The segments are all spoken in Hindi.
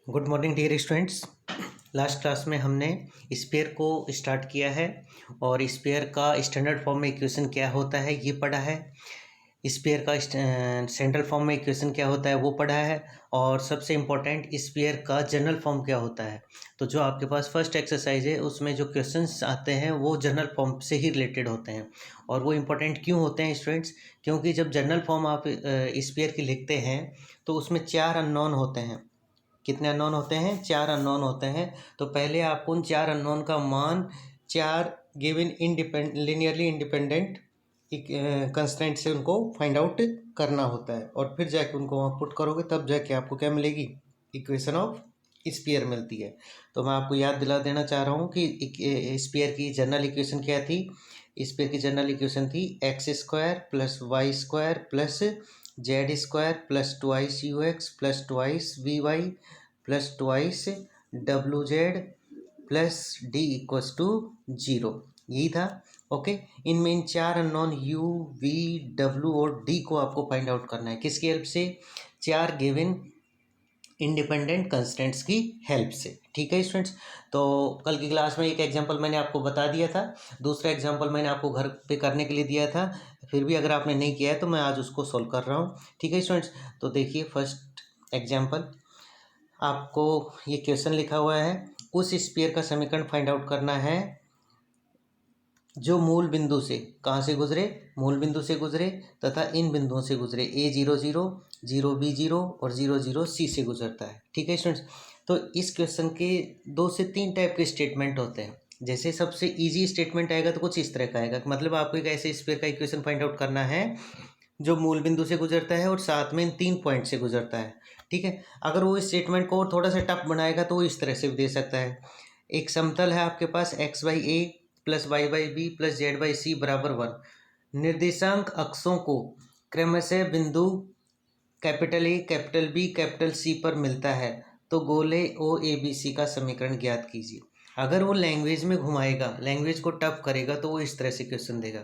Good morning dear students. Last class में हमने स्फीयर को स्टार्ट किया है और स्फीयर का स्टैंडर्ड फॉर्म में इक्वेशन क्या होता है ये पढ़ा है। स्फीयर का सेंट्रल फॉर्म में इक्वेशन क्या होता है वो पढ़ा है और सबसे इम्पोर्टेंट स्फीयर का जनरल फॉर्म क्या होता है। तो जो आपके पास फर्स्ट एक्सरसाइज है उसमें जो क्वेश्चंस आते हैं वो जनरल फॉर्म से ही रिलेटेड होते हैं। और वो इम्पोर्टेंट क्यों होते हैं स्टूडेंट्स? क्योंकि जब जनरल फॉर्म आप स्फीयर की लिखते हैं तो उसमें 4 अननोन होते हैं। कितने अननोन होते हैं? 4 अननोन होते हैं। तो पहले आपको उन 4 अननोन का मान 4 गिवन लीनियरली इंडिपेंडेंट कंस्ट्रेंट से उनको फाइंड आउट करना होता है और फिर जाके उनको वहाँ पुट करोगे तब जाके आपको क्या मिलेगी? इक्वेशन ऑफ स्फीयर मिलती है। तो मैं आपको याद दिला देना चाह रहा हूँ कि स्फीयर की जनरल इक्वेशन क्या थी। स्फीयर की जनरल इक्वेशन थी x square plus y square plus z square plus twice u x plus twice v y plus twice डब्ल्यू z plus d equals to 0। यही था। ओके, इनमें इन 4 अननोन यू वी डब्ल्यू और डी को आपको फाइंड आउट करना है। किसकी हेल्प से? 4 गिवन इंडिपेंडेंट कंस्टेंट्स की हेल्प से। ठीक है स्टूडेंट्स, तो कल की क्लास में एक एग्जांपल मैंने आपको बता दिया था, दूसरा एग्जांपल मैंने आपको घर पे करने के लिए दिया था। फिर भी अगर आपने नहीं किया है तो मैं आज उसको सॉल्व कर रहा हूँ। ठीक है स्टूडेंट्स, तो देखिए फर्स्ट एग्जांपल आपको ये क्वेश्चन लिखा हुआ है। उस स्फीयर का समीकरण फाइंड आउट करना है जो मूल बिंदु से कहाँ से गुजरे? मूल बिंदु से गुजरे तथा इन बिंदुओं से गुजरे A00, 0B0 और 00C से गुजरता है। ठीक है स्टूडेंट्स, तो इस क्वेश्चन के 2 से 3 टाइप के स्टेटमेंट होते हैं। जैसे सबसे इजी स्टेटमेंट आएगा तो कुछ इस तरह का आएगा, मतलब आपको एक ऐसे स्फीयर का इक्वेशन फाइंड आउट करना है जो मूल बिंदु से गुजरता है और साथ में इन 3 पॉइंट से गुजरता है। ठीक है, अगर वो इस स्टेटमेंट को और थोड़ा सा टफ बनाएगा तो वो इस तरह से भी दे सकता है। एक समतल है आपके पास x/a plus y/b plus z/c बराबर 1। निर्देशांक अक्षों को क्रमशः बिंदु capital A, capital B, capital C पर मिलता है तो गोले OABC का समीकरण ज्ञात कीजिए। अगर वो लैंग्वेज में घुमाएगा, लैंग्वेज को टफ करेगा तो वो इस तरह से क्वेश्चन देगा।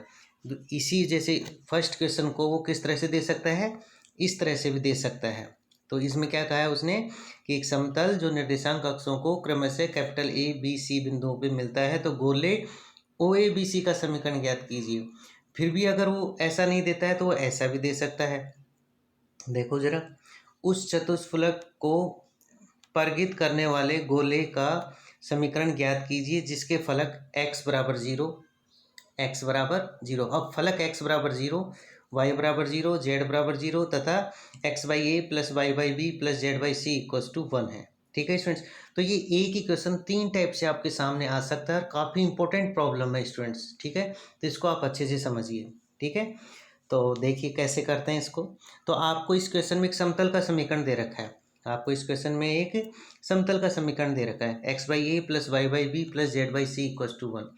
इसी जैसे फर्स्ट क्वेश्चन को वो किस तरह से दे सकता है? इस तरह से भी दे सकता है। तो इसमें क्या कहा है उसने कि एक समतल जो निर्देशांक अक्षों को क्रमशः कैपिटल A, B, C बिंदुओं पे मिलता है तो गोले OABC का समीकरण ज्ञात कीजिए। फिर भी अगर वो ऐसा नहीं देता है तो वो ऐसा भी दे सकता है। देखो जरा, उस चतुष्फलक को परिघित करने वाले गोले का समीकरण ज्ञात कीजिए जिसके फलक x बराबर 0, x बराबर 0। अब फलक x बराबर 0, y बराबर 0, z बराबर 0 तथा x/a plus y/b plus z/c equals to 1 है। ठीक है स्टूडेंट्स, तो ये एक ही क्वेश्चन 3 टाइप से आपके सामने आ सकता है और काफ़ी इंपॉर्टेंट प्रॉब्लम है स्टूडेंट्स। ठीक है, तो इसको आप अच्छे से समझिए। ठीक है, तो देखिए कैसे करते हैं इसको। तो आपको इस क्वेश्चन में एक समतल का समीकरण दे रखा है। आपको इस क्वेश्चन में एक समतल का समीकरण दे रखा है x/a plus y/b plus z/c equals to 1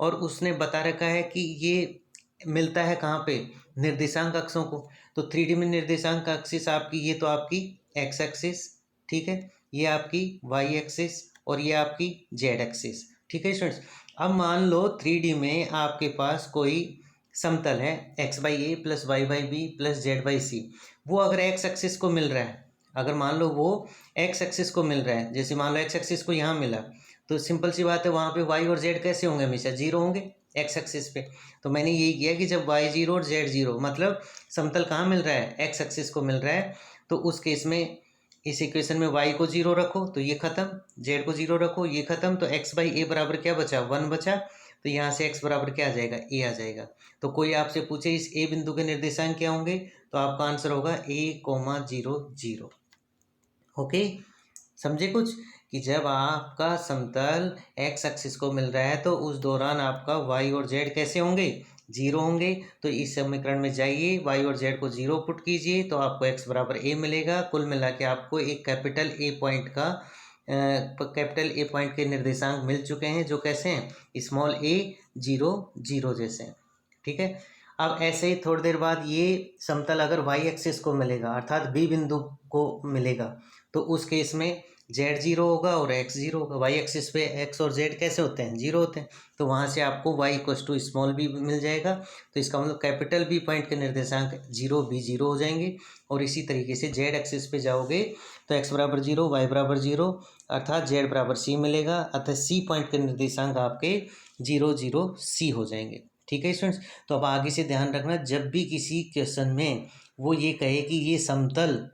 और उसने बता रखा है कि ये मिलता है कहाँ पे? निर्देशांक अक्षों को। तो 3D में निर्देशांक एक्सिस आपकी, ये तो आपकी x एक्सिस, ठीक है, ये आपकी y एक्सिस और ये आपकी z एक्सिस। ठीक है स्टूडेंट्स, अब मान लो 3D में आपके पास कोई समतल है x/a plus y/b plus z/c। वो अगर x एक्सिस को मिल रहा है, अगर मान लो वो x एक्सिस को मिल रहा है, जैसे मान लो x एक्सिस को यहाँ मिला तो सिंपल सी बात है वहाँ पे y और z कैसे होंगे? हमेशा 0 होंगे x एक्सिस पे। तो मैंने यही किया कि जब y 0 और z 0, मतलब समतल कहाँ मिल रहा है? x एक्सिस को मिल रहा है, तो उस केस में इस इक्वेशन में y को 0 रखो तो ये खत्म, z को 0 रखो ये खत्म, तो x/a बराबर क्या बचा? 1 बचा। तो यहाँ से x बराबर क्या आ जाएगा? a आ जाएगा। तो कोई आपसे पूछे इस a बिंदु के निर्देशांक क्या होंगे तो आपका आंसर होगा a,0,0। ओके, समझे कुछ कि जब आपका समतल x एक्सिस को मिल रहा है तो उस दौरान आपका y और z कैसे होंगे? 0 होंगे। तो इस समीकरण में जाइए, y और z को 0 पुट कीजिए तो आपको x बराबर a मिलेगा। कुल मिला के आपको एक कैपिटल A पॉइंट का कैपिटल A पॉइंट के निर्देशांक मिल चुके हैं जो कैसे हैं? स्मॉल a 0 0 जैसे हैं। ठीक है, अब ऐसे ही थोड़ी देर बाद ये समतल अगर वाई एक्सिस को मिलेगा अर्थात बी बिंदु को मिलेगा तो उस केस में जेड जीरो होगा और एक्स जीरो होगा। वाई एक्सिस पे एक्स और जेड कैसे होते हैं, जीरो होते हैं। तो वहाँ से आपको Y equals to small B मिल जाएगा। तो इसका मतलब कैपिटल बी पॉइंट के निर्देशांक जीरो बी जीरो हो जाएंगे। और इसी तरीके से जेड एक्सिस पे जाओगे तो एक्स बराबर जीरो, वाई बराबर जीरो, अर्थात जेड बराबर सी मिलेगा। अतः सी पॉइंट के निर्देशांक आपके जीरो जीरो सी हो जाएंगे। ठीक है स्टूडेंट्स। तो अब आगे से ध्यान रखना, जब भी किसी क्वेश्चन में वो ये कहे कि ये समतल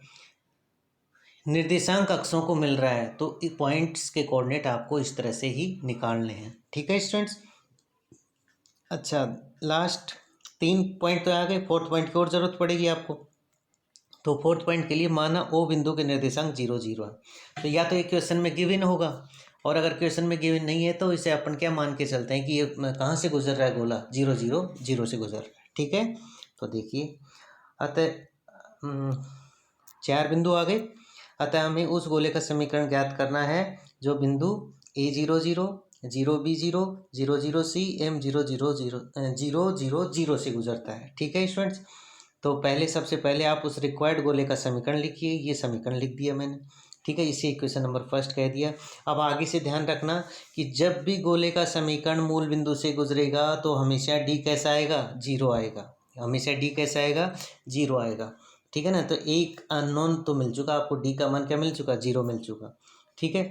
निर्देशांक अक्षों को मिल रहा है तो पॉइंट्स के कोऑर्डिनेट आपको इस तरह से ही निकालने हैं। ठीक है स्टूडेंट्स। अच्छा, लास्ट 3 पॉइंट तो आ गए, 4th पॉइंट की और जरूरत पड़ेगी आपको। तो 4th पॉइंट के लिए माना ओ बिंदु के निर्देशांक जीरो जीरो है। तो या तो एक क्वेश्चन में गिवन होगा, और अगर क्वेश्चन में गिवन नहीं है तो इसे अपन क्या मान के चलते हैं कि ये कहाँ से गुजर रहा है गोला, जीरो जीरो जीरो से गुजर रहा है। ठीक है। तो देखिए, अतः 4 बिंदु आ गए। अतः हमें उस गोले का समीकरण ज्ञात करना है जो बिंदु A zero zero, zero B zero, zero zero C, M zero zero zero zero zero zero से गुजरता है। ठीक है स्टूडेंट्स। तो सबसे पहले आप उस रिक्वायर्ड गोले का समीकरण लिखिए। ये समीकरण लिख दिया मैंने। ठीक है, इसे इक्वेशन नंबर फर्स्ट कह दिया। अब आगे से ध्यान रखना कि जब भी गोले का समीकरण मूल बिंदु से गुजरेगा तो हमेशा डी कैसा आएगा, जीरो आएगा। हमेशा डी कैसा आएगा, जीरो आएगा। ठीक है ना। तो एक अननोन तो मिल चुका आपको, डी का मान क्या मिल चुका, जीरो मिल चुका। ठीक है।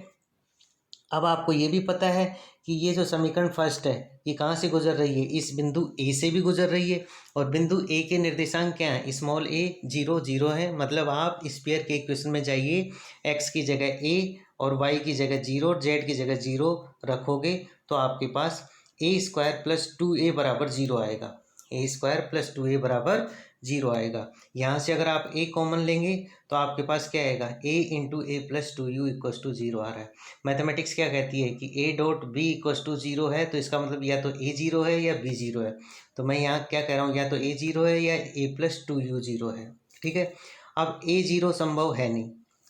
अब आपको ये भी पता है कि ये जो समीकरण फर्स्ट है ये कहाँ से गुजर रही है, इस बिंदु ए से भी गुजर रही है। और बिंदु ए के निर्देशांक क्या है, स्मॉल ए जीरो जीरो है। मतलब आप स्फीयर के इक्वेशन में जाइए, एक्स की जगह ए और वाई की जगह जीरो, जेड की जगह जीरो रखोगे तो आपके पास ए स्क्वायर प्लस टू ए बराबर जीरो आएगा। ए स्क्वायर प्लस टू ए बराबर जीरो आएगा। यहाँ से अगर आप ए कॉमन लेंगे तो आपके पास क्या आएगा, A into A plus two U equals to zero आ रहा है। मैथमेटिक्स क्या कहती है कि A dot B equals to zero है, तो इसका मतलब या तो ए जीरो है या बी जीरो है। तो मैं यहाँ क्या कह रहा हूँ, या तो ए जीरो है या ए प्लस टू यू जीरो है। ठीक है। अब ए जीरो संभव है नहीं,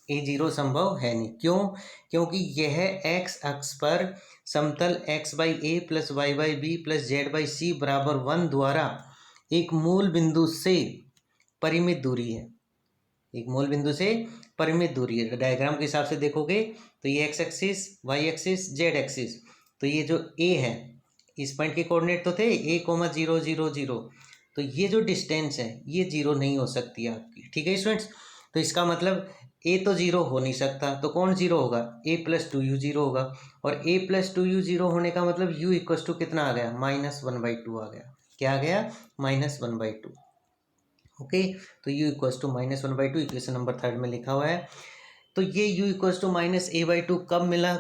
ए जीरो संभव है नहीं। क्यों? क्योंकि यह एक्स अक्ष पर समतल X by A plus Y by B plus Z by C बराबर 1 द्वारा एक मूल बिंदु से परिमित दूरी है। एक मूल बिंदु से परिमित दूरी है। डायग्राम के हिसाब से देखोगे तो ये x axis, y axis, z axis. तो ये जो ए है, इस पॉइंट के कोऑर्डिनेट तो थे ए कोमा जीरो जीरो जीरो। तो ये जो डिस्टेंस है ये जीरो नहीं हो सकती आपकी। ठीक है स्टूडेंट्स। तो इसका मतलब ए तो जीरो हो नहीं सकता, तो कौन जीरो होगा, ए प्लस टू यू जीरो होगा। और ए प्लस टू यू जीरो होने का मतलब यू इक्वस टू कितना आ गया, -1/2 आ गया। क्या आ गया, -1/2। ओके। तो u equals to -1/2 equation number 3 में लिखा हुआ है। तो ये u इक्वस टू -a/2 कब मिला,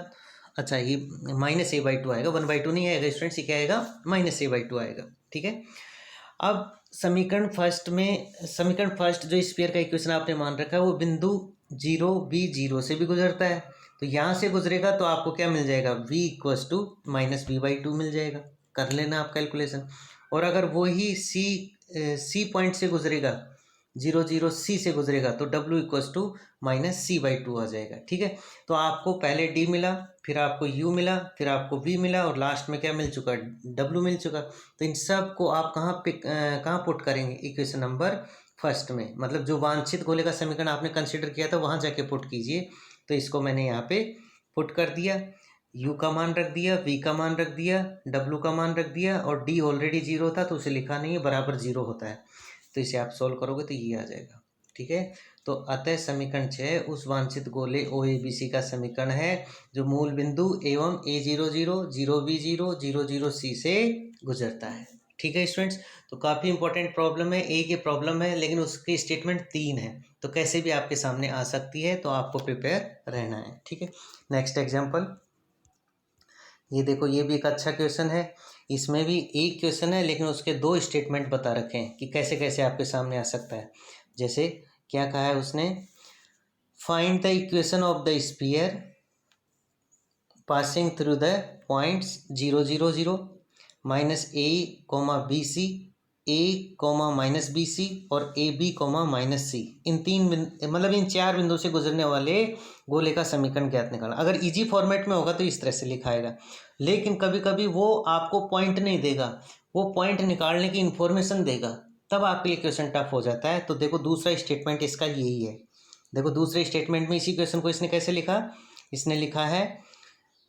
अच्छा ये -a/2 आएगा, 1/2 नहीं आएगा स्टूडेंट्स, ये क्या आएगा, -a/2 आएगा। ठीक है। अब समीकरण फर्स्ट जो स्फीयर का इक्वेशन आपने मान रखा है वो बिंदु जीरो बी जीरो से भी गुजरता है। तो यहाँ से गुजरेगा तो आपको क्या मिल जाएगा, v इक्वस टू -b/2 मिल जाएगा। कर लेना आप कैलकुलेशन। और अगर वही सी पॉइंट से गुजरेगा, जीरो जीरो सी से गुजरेगा तो w इक्वस टू -c/2 आ जाएगा। ठीक है। तो आपको पहले d मिला, फिर आपको u मिला, फिर आपको v मिला और लास्ट में क्या मिल चुका, w मिल चुका। तो इन सब को आप कहाँ पुट करेंगे, इक्वेशन नंबर फर्स्ट में। मतलब जो वांछित गोले का समीकरण आपने कंसिडर किया था वहाँ जाके पुट कीजिए। तो इसको मैंने यहाँ पे पुट कर दिया, u का मान रख दिया, v का मान रख दिया, w का मान रख दिया, और d ऑलरेडी जीरो था तो उसे लिखा नहीं है, बराबर जीरो होता है। तो इसे आप सोल्व करोगे तो ये आ जाएगा। ठीक है। तो अतः समीकरण 6 उस वांछित गोले ओ ए बी सी का समीकरण है जो मूल बिंदु एवं A zero zero, zero B zero, zero zero C से गुजरता है। ठीक है स्टूडेंट्स। तो काफ़ी इंपॉर्टेंट प्रॉब्लम है, ए की प्रॉब्लम है लेकिन उसकी स्टेटमेंट 3 है, तो कैसे भी आपके सामने आ सकती है, तो आपको प्रिपेयर रहना है। ठीक है। नेक्स्ट एग्जाम्पल, ये देखो, ये भी एक अच्छा क्वेश्चन है। इसमें भी एक क्वेश्चन है लेकिन उसके 2 स्टेटमेंट बता रखे हैं कि कैसे कैसे आपके सामने आ सकता है। जैसे क्या कहा है उसने, find the equation of the sphere passing through the points 0 0 0 -a, bc, a, -bc और ab, -c। इन 3 मतलब इन 4 बिंदु से गुजरने वाले गोले का समीकरण ज्ञात निकालना। अगर इजी फॉर्मेट में होगा तो इस तरह से लिखाएगा, लेकिन कभी कभी वो आपको पॉइंट नहीं देगा, वो पॉइंट निकालने की इन्फॉर्मेशन देगा, तब आपके लिए क्वेश्चन टफ हो जाता है। तो देखो दूसरा स्टेटमेंट इसका यही है। देखो दूसरे स्टेटमेंट में इसी क्वेश्चन को इसने कैसे लिखा, इसने लिखा है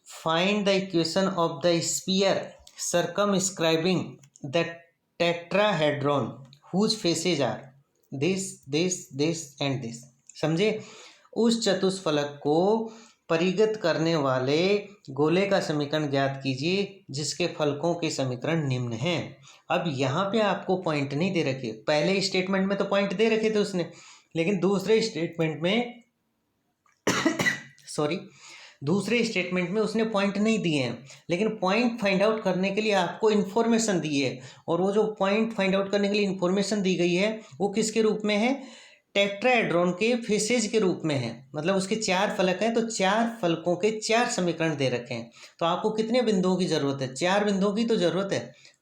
find the equation of the sphere circumscribing the tetrahedron whose faces are this this this and this. समझे? उस चतुष्फलक को परिगत करने वाले गोले का समीकरण ज्ञात कीजिए जिसके फलकों के समीकरण निम्न हैं। अब यहाँ पे आपको पॉइंट नहीं दे रखे, पहले स्टेटमेंट में तो पॉइंट दे रखे थे उसने, लेकिन दूसरे स्टेटमेंट में सॉरी दूसरे स्टेटमेंट में उसने पॉइंट नहीं दिए हैं, लेकिन पॉइंट फाइंड आउट करने के लिए आपको इन्फॉर्मेशन दी है। और वो जो पॉइंट फाइंड आउट करने के लिए इन्फॉर्मेशन दी गई है वो किसके रूप में है, टेट्राहेड्रॉन के फेसेज के रूप में है। मतलब उसके 4 फलक हैं, तो 4 फलकों के 4 समीकरण दे रखे हैं। तो आपको कितने बिंदुओं की जरूरत है, 4 बिंदुओं की तो जरूरत है,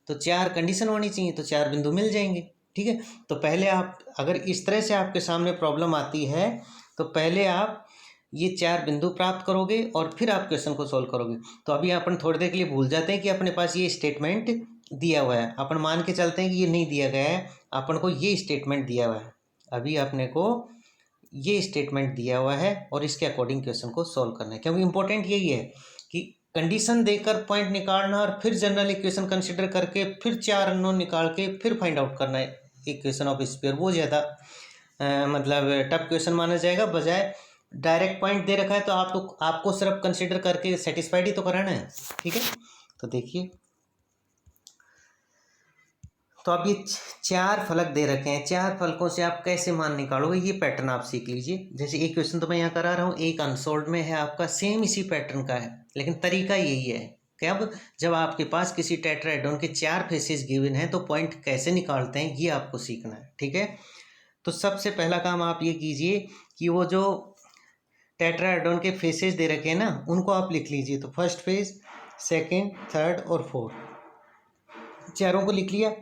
तो 4 कंडीशन होनी चाहिए, तो 4 बिंदु मिल जाएंगे। ठीक है, तो पहले आप अगर इस तरह से आपके सामने प्रॉब्लम आती है तो पहले आप ये 4 बिंदु प्राप्त करोगे और फिर आप क्वेश्चन को सॉल्व करोगे। तो अभी अपन थोड़ी देर के लिए भूल जाते हैं कि अपने पास ये स्टेटमेंट दिया हुआ है, अपन मान के चलते हैं कि ये नहीं दिया गया है, अपन को ये स्टेटमेंट दिया हुआ है। अभी अपने को ये स्टेटमेंट दिया हुआ है और इसके अकॉर्डिंग क्वेश्चन को सॉल्व करना है, क्योंकि इंपॉर्टेंट यही है कि कंडीशन देकर पॉइंट निकालना और फिर जनरल इक्वेशन कंसिडर करके फिर 4 अननोन निकाल के फिर फाइंड आउट करना है इक्वेशन ऑफ स्फीयर। वो ज़्यादा मतलब टफ क्वेश्चन माना जाएगा, बजाय डायरेक्ट पॉइंट दे रखा है तो आपको सिर्फ कंसिडर करके सेटिस्फाइड ही तो कराना है। ठीक है, तो देखिए, तो अब ये 4 फलक दे रखे हैं, 4 फलकों से आप कैसे मान निकालोगे ये पैटर्न आप सीख लीजिए। जैसे एक क्वेश्चन तो मैं यहाँ करा रहा हूँ, एक अनसोल्ड में है आपका, सेम इसी पैटर्न का है, लेकिन तरीका यही है कि अब जब आपके पास किसी टेट्राहेड्रॉन के 4 फेसेस गिवन हैं तो पॉइंट कैसे निकालते हैं ये आपको सीखना है। ठीक है, तो सबसे पहला काम आप ये कीजिए कि वो जो टेट्राहेड्रॉन के फेसेस दे रखे हैं ना उनको आप लिख लीजिए। तो फर्स्ट फेज, सेकेंड, थर्ड और फोर्थ, चारों को लिख लिया।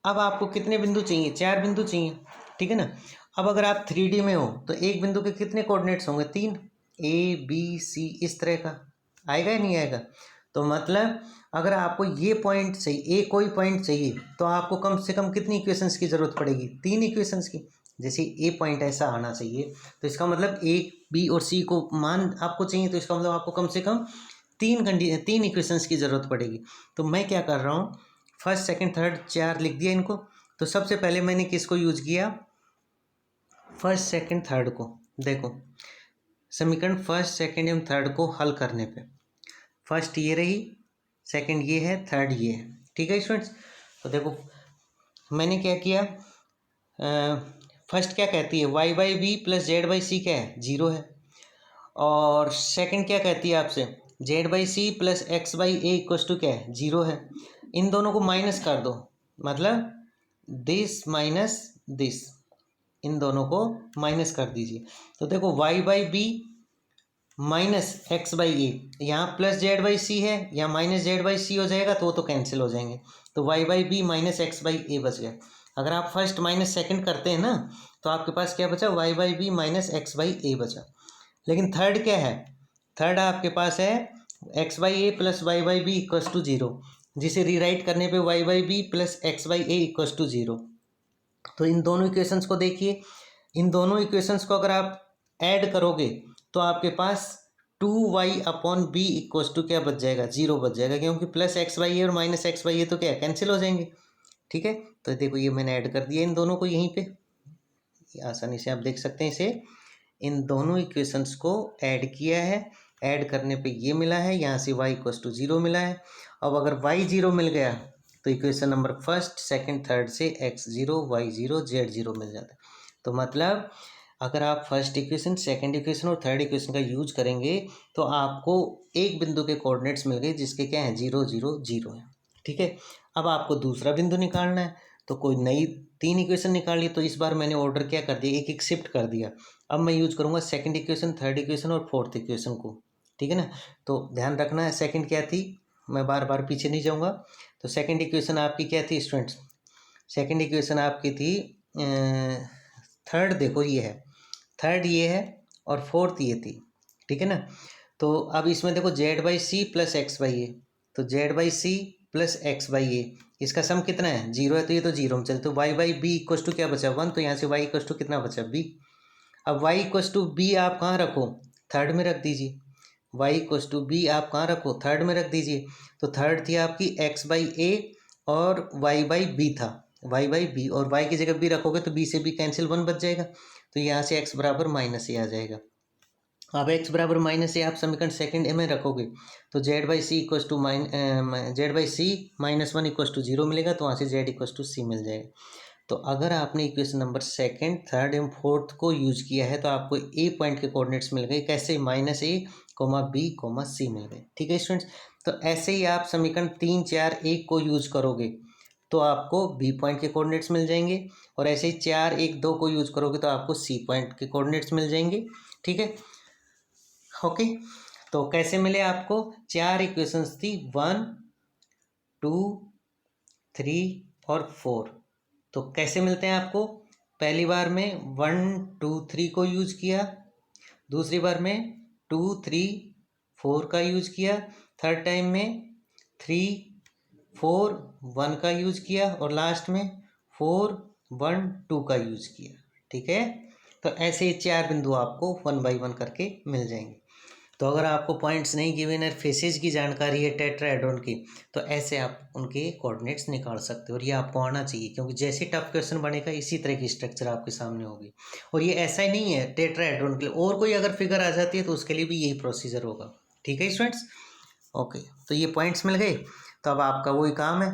अब आपको कितने बिंदु चाहिए, 4 बिंदु चाहिए। ठीक है ना, अब अगर आप 3D में हो तो एक बिंदु के कितने कोऑर्डिनेट्स होंगे, 3, ABC, इस तरह का आएगा या नहीं आएगा। तो मतलब अगर आपको ये पॉइंट चाहिए, कोई पॉइंट चाहिए, तो आपको कम से कम कितनी इक्वेशंस की ज़रूरत पड़ेगी, 3 इक्वेशंस की। जैसे ए पॉइंट ऐसा आना चाहिए तो इसका मतलब A, B और C को मान आपको चाहिए, तो इसका मतलब आपको कम से कम 3 इक्वेशंस की ज़रूरत पड़ेगी। तो मैं क्या कर रहा हूँ, फर्स्ट, सेकंड, थर्ड 4 लिख दिया इनको। तो सबसे पहले मैंने किसको यूज किया, फर्स्ट, सेकंड, थर्ड को। देखो समीकरण फर्स्ट, सेकंड एवं थर्ड को हल करने पे फर्स्ट ये रही, सेकंड ये है, थर्ड ये है। ठीक है स्टूडेंट्स, तो देखो मैंने क्या किया, फर्स्ट क्या कहती है, y/b प्लस z/c क्या है, 0 है। और सेकंड क्या कहती है आपसे, z/c plus x/a equals to क्या है, 0 है। इन दोनों को माइनस कर दो, मतलब दिस माइनस दिस, इन दोनों को माइनस कर दीजिए। तो देखो y/b माइनस x/a, यहाँ प्लस z/c है, यहाँ माइनस z/c हो जाएगा तो कैंसिल हो जाएंगे। तो y/b माइनस x/a बच गया। अगर आप फर्स्ट माइनस सेकंड करते हैं ना तो आपके पास क्या बचा, y/b माइनस x/a बचा। लेकिन थर्ड क्या है, थर्ड आपके पास है x/a plus y/b equals to 0, जिसे रीराइट करने पे y/b plus x/a equals to 0। तो इन दोनों इक्वेशंस को देखिए, इन दोनों इक्वेशंस को अगर आप ऐड करोगे तो आपके पास 2y/b इक्वस टू क्या बच जाएगा, 0 बच जाएगा, क्योंकि प्लस x/a और माइनस x/a तो क्या कैंसिल हो जाएंगे। ठीक है, तो देखो ये मैंने ऐड कर दिया इन दोनों को यहीं पे, आसानी से आप देख सकते हैं इसे, इन दोनों इक्वेशंस को ऐड किया है, ऐड करने पे ये मिला है, यहाँ से y इक्वस टू 0 मिला है। अब अगर y 0 मिल गया तो equation number first, second, third से x 0, y 0, z 0 मिल जाता है। तो मतलब अगर आप फर्स्ट इक्वेशन, सेकंड इक्वेशन और थर्ड इक्वेशन का यूज करेंगे तो आपको एक बिंदु के कोऑर्डिनेट्स मिल गए जिसके क्या है, 0, 0, 0 है। ठीक है, अब आपको दूसरा बिंदु निकालना है, तो कोई नई 3 इक्वेशन निकाल ली। तो इस बार मैंने ऑर्डर क्या कर दिया, एक शिफ्ट कर दिया। अब मैं यूज करूँगा सेकंड इक्वेशन, थर्ड इक्वेशन और फोर्थ इक्वेशन को। ठीक है ना, तो ध्यान रखना है सेकंड क्या थी, मैं बार बार पीछे नहीं जाऊँगा। तो सेकंड इक्वेशन आपकी क्या थी स्टूडेंट्स, सेकंड इक्वेशन आपकी थी थर्ड, देखो ये है, थर्ड ये है और फोर्थ ये थी। ठीक है ना, तो अब इसमें देखो z/c प्लस x/a, तो z/c प्लस x/a इसका सम कितना है 0 है, तो ये तो 0 में चले, तो y by b equals to क्या बचा 1, तो यहाँ से y इक्वस टू कितना बचा b। अब y इक्वस टू बी आप कहाँ रखो, थर्ड में रख दीजिए। y इक्वस टू बी आप कहाँ रखो, थर्ड में रख दीजिए। तो थर्ड थी आपकी x बाई ए और y बाई बी था, y बाई बी, और y की जगह b रखोगे तो b से b कैंसिल 1 बच जाएगा, तो यहाँ से x बराबर माइनस ए आ जाएगा। अब x बराबर माइनस ए आप समीकरण सेकंड ए में रखोगे तो z by c equals to z by c -1 equals to 0 मिलेगा, तो वहाँ से जेड इक्वस टू सी मिल जाएगा। तो अगर आपने इक्वेशन नंबर सेकंड, थर्ड एवं फोर्थ को यूज किया है तो आपको ए पॉइंट के कोऑर्डिनेट्स मिल गए, कैसे, -a, b, c मिल गए। ठीक है स्टूडेंट्स, तो ऐसे ही आप समीकरण 3, 4, 1 को यूज करोगे तो आपको बी पॉइंट के कोऑर्डिनेट्स मिल जाएंगे, और ऐसे ही 4, 1, 2 को यूज करोगे तो आपको सी पॉइंट के कोऑर्डिनेट्स मिल जाएंगे। ठीक है, ओके। तो कैसे मिले आपको, 4 इक्वेशंस थी, 1, 2, 3 और 4। तो कैसे मिलते हैं आपको, पहली बार में 1, 2, 3 को यूज किया, दूसरी बार में 2, 3, 4 का यूज किया, थर्ड टाइम में 3, 4, 1 का यूज किया, और लास्ट में 4, 1, 2 का यूज किया। ठीक है, तो ऐसे ही 4 बिंदु आपको 1 बाई 1 करके मिल जाएंगे। तो अगर आपको पॉइंट्स नहीं गिवन है, फेसेज की जानकारी है टेट्राहेड्रॉन की, तो ऐसे आप उनके कोऑर्डिनेट्स निकाल सकते हो, और ये आपको आना चाहिए, क्योंकि जैसे टफ क्वेश्चन बनेगा इसी तरह की स्ट्रक्चर आपके सामने होगी। और ये ऐसा ही नहीं है टेट्राहेड्रॉन के लिए, और कोई अगर फिगर आ जाती है तो उसके लिए भी यही प्रोसीजर होगा। ठीक है स्टूडेंट्स, ओके। तो ये पॉइंट्स मिल गए, तो अब आपका वही काम है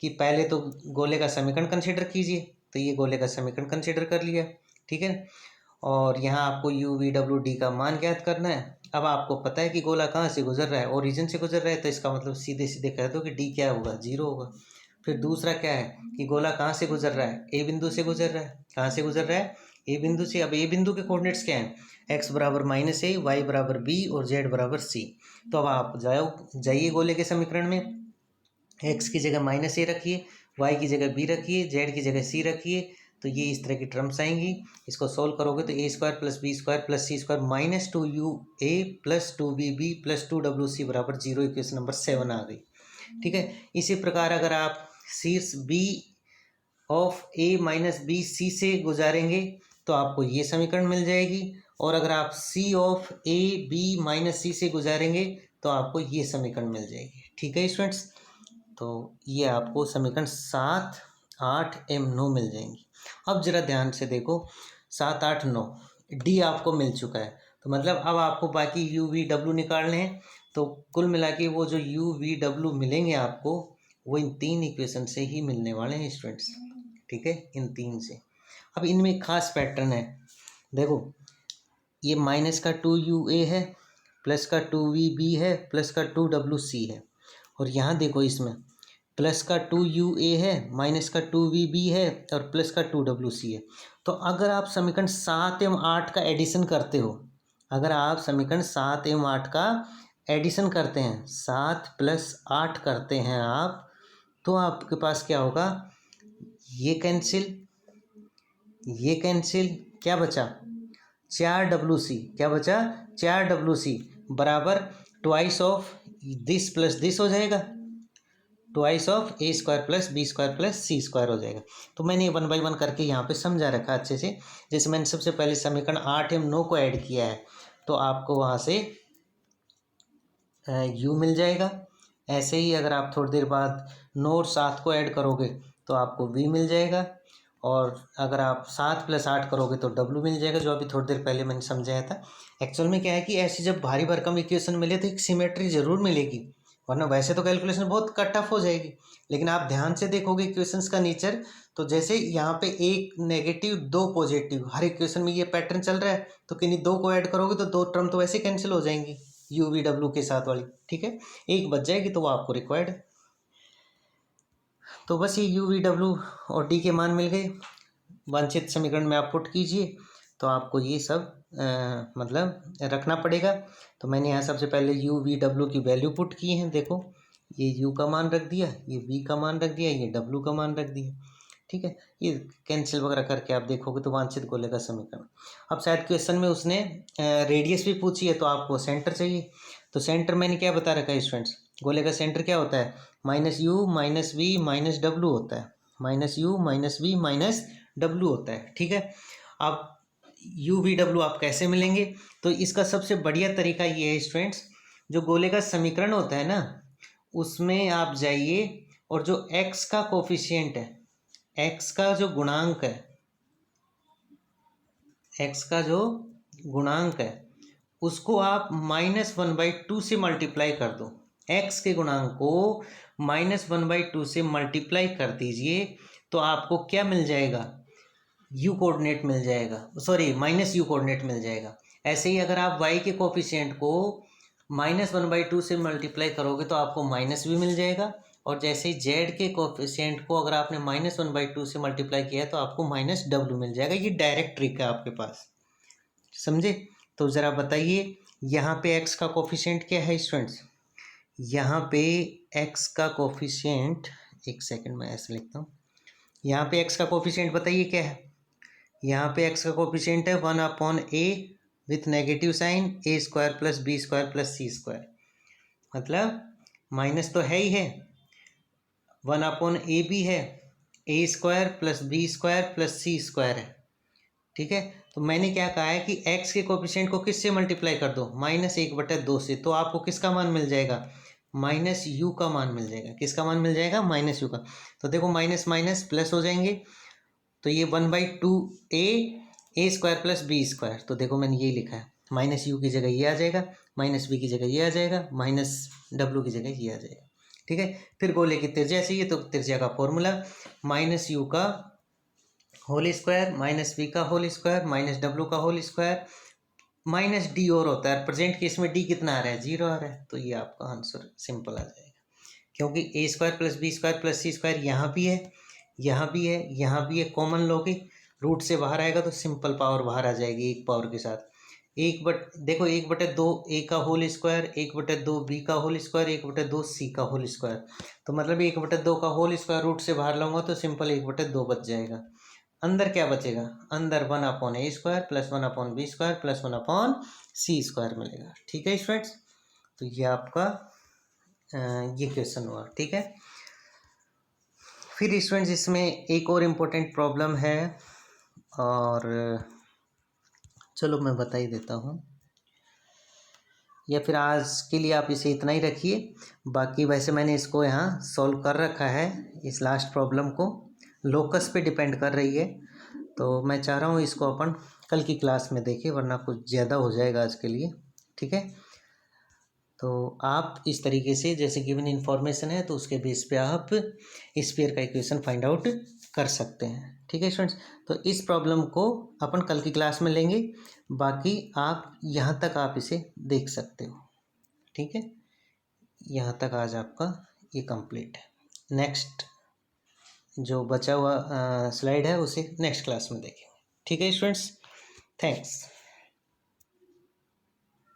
कि पहले तो गोले का समीकरण कंसिडर कीजिए, तो ये गोले का समीकरण कंसिडर कर लिया। ठीक है, और यहाँ आपको यू वी डब्ल्यू डी का मान ज्ञात करना है। अब आपको पता है कि गोला कहाँ से गुजर रहा है, ओरिजिन से गुजर रहा है, तो इसका मतलब सीधे सीधे कह दो कि डी क्या होगा, 0 होगा। फिर दूसरा क्या है कि गोला कहाँ से गुजर रहा है, ए बिंदु से गुजर रहा है। कहाँ से गुजर रहा है, ए बिंदु से। अब ए बिंदु के कोऑर्डिनेट्स क्या हैं, एक्स बराबर -a, वाई बराबर b और जेड बराबर c। तो अब आप जाइए गोले के समीकरण में, एक्स की जगह -a रखिए, वाई की जगह b रखिए, जेड की जगह c रखिए, तो ये इस तरह की टर्म्स आएंगी। इसको सोल्व करोगे तो a square plus b square plus c square -2u a plus 2bb plus 2wc बराबर 0, इक्वेशन नंबर 7 आ गई। ठीक है, इसी प्रकार अगर आप शीर्ष b of a minus b c से गुजारेंगे तो आपको ये समीकरण मिल जाएगी, और अगर आप c of a b minus C से गुजारेंगे तो आपको ये समीकरण मिल जाएगी। ठीक है स्टूडेंट्स, तो ये आपको समीकरण 7, 8 एवं 9 मिल जाएंगी। अब जरा ध्यान से देखो, 7, 8, 9 डी आपको मिल चुका है, तो मतलब अब आपको बाकी यू वी डब्ल्यू निकालने हैं। तो कुल मिला के वो जो यू वी डब्ल्यू मिलेंगे आपको, वो इन 3 इक्वेशन से ही मिलने वाले हैं स्टूडेंट्स। ठीक है, इन 3 से। अब इनमें एक खास पैटर्न है, देखो ये माइनस का 2u a है, प्लस का 2v b है, प्लस का 2w c है, और यहाँ देखो इसमें प्लस का 2u a है, माइनस का 2v b है, और प्लस का 2w c है। तो अगर आप समीकरण 7 एवं 8 का एडिशन करते हो, अगर आप समीकरण 7 एवं 8 का एडिशन करते हैं, 7 प्लस 8 करते हैं आप, तो आपके पास क्या होगा, ये कैंसिल, ये कैंसिल, क्या बचा 4wc, क्या बचा 4wc बराबर twice of this plus this हो जाएगा, twice of a square plus b square plus c square हो जाएगा। तो मैंने 1 बाई 1 करके यहाँ पे समझा रखा अच्छे से। जैसे मैंने सबसे पहले समीकरण 8 एवं 9 को ऐड किया है, तो आपको वहाँ से u मिल जाएगा। ऐसे ही अगर आप थोड़ी देर बाद 9 और 7 को ऐड करोगे तो आपको v मिल जाएगा, और अगर आप 7 प्लस 8 करोगे तो w मिल जाएगा, जो अभी थोड़ी देर पहले मैंने समझाया था। एक्चुअल में क्या है कि ऐसी जब भारी भरकम इक्वेशन मिले तो एक सिमेट्री जरूर मिलेगी, वरना वैसे तो कैलकुलेशन बहुत टफ हो जाएगी। लेकिन आप ध्यान से देखोगे इक्वेशंस का नेचर, तो जैसे यहाँ पे एक नेगेटिव 2 पॉजिटिव, हर इक्वेशन में ये पैटर्न चल रहा है, तो किन्हीं 2 को ऐड करोगे तो 2 टर्म तो वैसे कैंसिल हो जाएंगी यू वी डब्ल्यू के साथ वाली। ठीक है, एक बच जाएगी तो वो आपको रिक्वायर्ड है। तो बस ये यू वी डब्ल्यू और डी के मान मिल गए, वांछित समीकरण में आप पुट कीजिए, तो आपको ये सब मतलब रखना पड़ेगा। तो मैंने यहाँ सबसे पहले यू वी डब्ल्यू की वैल्यू पुट की है, देखो ये यू का मान रख दिया, ये वी का मान रख दिया, ये डब्ल्यू का मान रख दिया। ठीक है, ये कैंसिल वगैरह करके आप देखोगे तो वांछित गोले का समीकरण। अब शायद क्वेश्चन में उसने रेडियस भी पूछी है, तो आपको सेंटर चाहिए, तो सेंटर मैंने क्या बता रखा है स्टूडेंट्स, गोले का सेंटर क्या होता है, minus u minus v minus डब्लू होता है, minus u minus v minus डब्लू होता है। ठीक है, अब यू वी डब्लू आप कैसे मिलेंगे, तो इसका सबसे बढ़िया तरीका ये है स्टूडेंट्स, जो गोले का समीकरण होता है ना, उसमें आप जाइए और जो x का कोफिशिएंट है, x का जो गुणांक है, x का जो गुणांक है उसको आप -1/2 से मल्टीप्लाई कर दो। x के गुणांक को -1/2 से मल्टीप्लाई कर दीजिए तो आपको क्या मिल जाएगा, यू कोऑर्डिनेट मिल जाएगा, सॉरी माइनस यू कोऑर्डिनेट मिल जाएगा। ऐसे ही अगर आप y के कोफिशिएंट को -1/2 से मल्टीप्लाई करोगे तो आपको माइनस भी मिल जाएगा, और जैसे ही z के कोफिशिएंट को अगर आपने -1/2 से मल्टीप्लाई किया है तो आपको -w मिल जाएगा। ये डायरेक्ट ट्रिक है आपके पास, समझे। तो ज़रा बताइए यहाँ पे x का कोफिशिएंट क्या है स्टूडेंट्स, यहाँ पे x का कोफिशिएंट, एक सेकंड में ऐसे लिखता हूँ, यहाँ पे x का कोफिशिएंट बताइए क्या है, यहाँ पे x का कोफिशिएंट है 1/a with negative sign a² + b² + c², मतलब माइनस तो है ही है, 1/a भी है, a² + b² + c² है। ठीक है, तो मैंने क्या कहा है कि x के कोफिशिएंट को किससे मल्टीप्लाई कर दो, -1/2 से, तो आपको किसका मान मिल जाएगा, -u का मान मिल जाएगा। किसका मान मिल जाएगा, -u का। तो देखो माइनस माइनस प्लस हो जाएंगे, तो ये 1/2a² + b², तो देखो मैंने यही लिखा है, -u की जगह ये आ जाएगा, -v की जगह ये आ जाएगा, -w की जगह ये आ जाएगा। ठीक है, फिर गोले की त्रिज्या चाहिए तो त्रिज्या का फॉर्मूला -u का होल स्क्वायर -v का होल स्क्वायर -w का होल स्क्वायर -d और होता है, प्रेजेंट केस में d कितना आ रहा है, 0 आ रहा है, तो ये आपका आंसर सिंपल आ जाएगा, क्योंकि a² + b² + c² यहाँ भी है, यहाँ भी है, यहाँ भी है, कॉमन लोगे, रूट से बाहर आएगा तो सिंपल पावर बाहर आ जाएगी एक पावर के साथ। देखो 1/2 a का होल स्क्वायर, 1/2 b का होल स्क्वायर, 1/2 c का होल स्क्वायर, तो मतलब 1/2 का होल स्क्वायर रूट से बाहर लाऊंगा तो सिंपल 1/2 बच जाएगा। अंदर क्या बचेगा, अंदर 1/a² + 1/b² + 1/c² मिलेगा। ठीक है स्टूडेंट्स, तो ये आपका ये क्वेश्चन हुआ। ठीक है, फिर स्टूडेंट्स इसमें एक और इम्पोर्टेंट प्रॉब्लम है, और चलो मैं बता ही देता हूँ, या फिर आज के लिए आप इसे इतना ही रखिए, बाकी वैसे मैंने इसको यहाँ सॉल्व कर रखा है। इस लास्ट प्रॉब्लम को लोकस पे डिपेंड कर रही है, तो मैं चाह रहा हूँ इसको अपन कल की क्लास में देखें, वरना कुछ ज़्यादा हो जाएगा आज के लिए। ठीक है, तो आप इस तरीके से जैसे गिवन इन्फॉर्मेशन है तो उसके बेस पे आप स्फीयर का इक्वेशन फाइंड आउट कर सकते हैं। ठीक है स्टूडेंट्स, तो इस प्रॉब्लम को अपन कल की क्लास में लेंगे, बाकी आप यहाँ तक आप इसे देख सकते हो। ठीक है, यहाँ तक आज आपका ये कंप्लीट है। नेक्स्ट जो बचा हुआ स्लाइड है उसे नेक्स्ट क्लास में देखेंगे। ठीक है स्टूडेंट्स, थैंक्स।